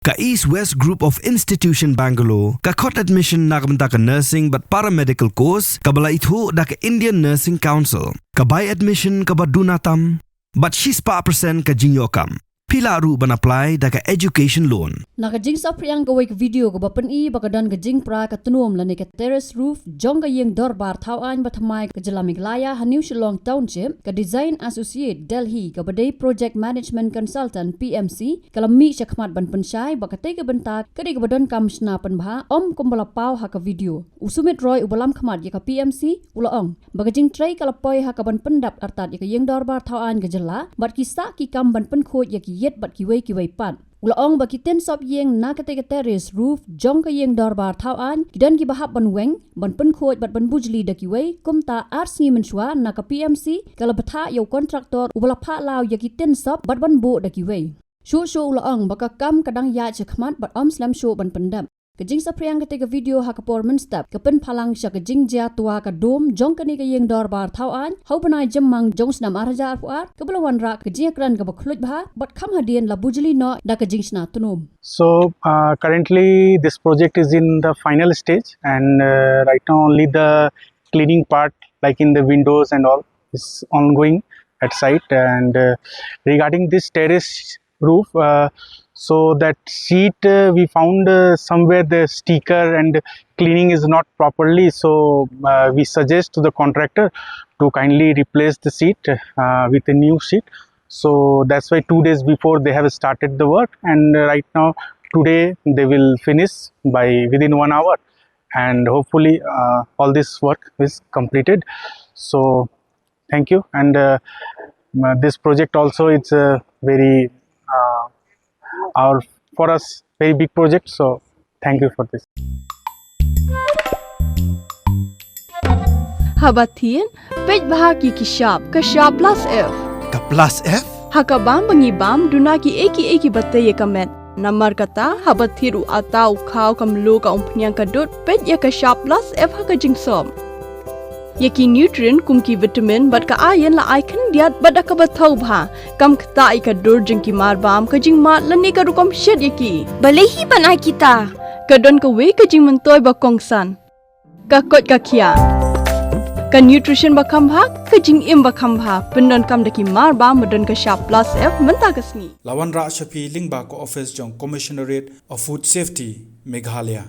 Ka East West Group of Institution Bangalore, ka khot admission na kabenta ka nursing but paramedical course, ka bala ithu da ka Indian Nursing Council, ka buy admission ka badunatam, but she's pa percent ka jingyokam. Pila ru ban apply da ka education loan. Nakajing sa priyang gaway ka video ka bapan bakadan ka Jingpra ka tunom lani ka Terrace roof Jong ka yeng dorbar thawan batamay ka jala Meghalaya New Shillong Township ka Design Associate Delhi ka baday Project Management Consultant PMC kalami siya khmat ban Pynshai bakatay ka banta kadi ka badon kam Shna Pynbha kumbala paw ha ka video. Usumit Roy ubalam khmat ya ka PMC ulaong bakajing tray kalapoy ha ka ban pendap artat ya ka yeng dorbar thawan ka jala bat kisa ki kam ban penkhot ya ki yet bat kiway pat. Ulaong bakiten sop yeng na kate ka Terrace roof Jong ka yeng dorbar thawan kidan ki bahap ban weng ban penkhot bat ban bujli da kiway kumta ars ngi menshwa na ka PMC kala batha yo kontraktor ubala pha law ya kiten sop bat ban bo da kiway. Shu ulaong baka kam kadang ya chakmat bat slam show ban pendap. Kajing sa priyang kate ka video ha ka performance step kapen phalang sya ka jing ja tua ka dom Jong kani ka yeng dorbar thawan hau banai jemmang Jong snam arja fuat ka belawan ra ka jing kran ka bakhlut bha bat kham hadien la bujli no da ka jing Shna tunom. So currently this project is in the final stage and right now only the cleaning part like in the windows and all is ongoing at site and regarding this terrace roof so that sheet we found somewhere the sticker and cleaning is not properly, so we suggest to the contractor to kindly replace the sheet with a new sheet. So that's why 2 days before they have started the work and right now today they will finish by within 1 hour and hopefully all this work is completed. So thank you, and this project also it's a very for us very big project, so thank you for this. Habatin page bahagi kishap plus F Ka plus F? hakabam bangibam dunaki eki batay kamet namar kata habathiru atau khaw kamlu ka umpnyang kadut page ya kishap plus F hakajing som yaki nutrient kumki vitamin bat ka ayan la icon diat bada ka bathau bha kam kta ka dur jingki marbam ka jing mat lani ka rukom shed yaki balehi banai kita kadon ka we ka jing mentoy ba kongsan ka kot ka khia ka nutrition ba khambha ka jing im ba khambha pendon kam daki marbam madon ka sharp plus F menta ka sni lawan ra shapi lingba ko office jong commissionerate of food safety Meghalaya.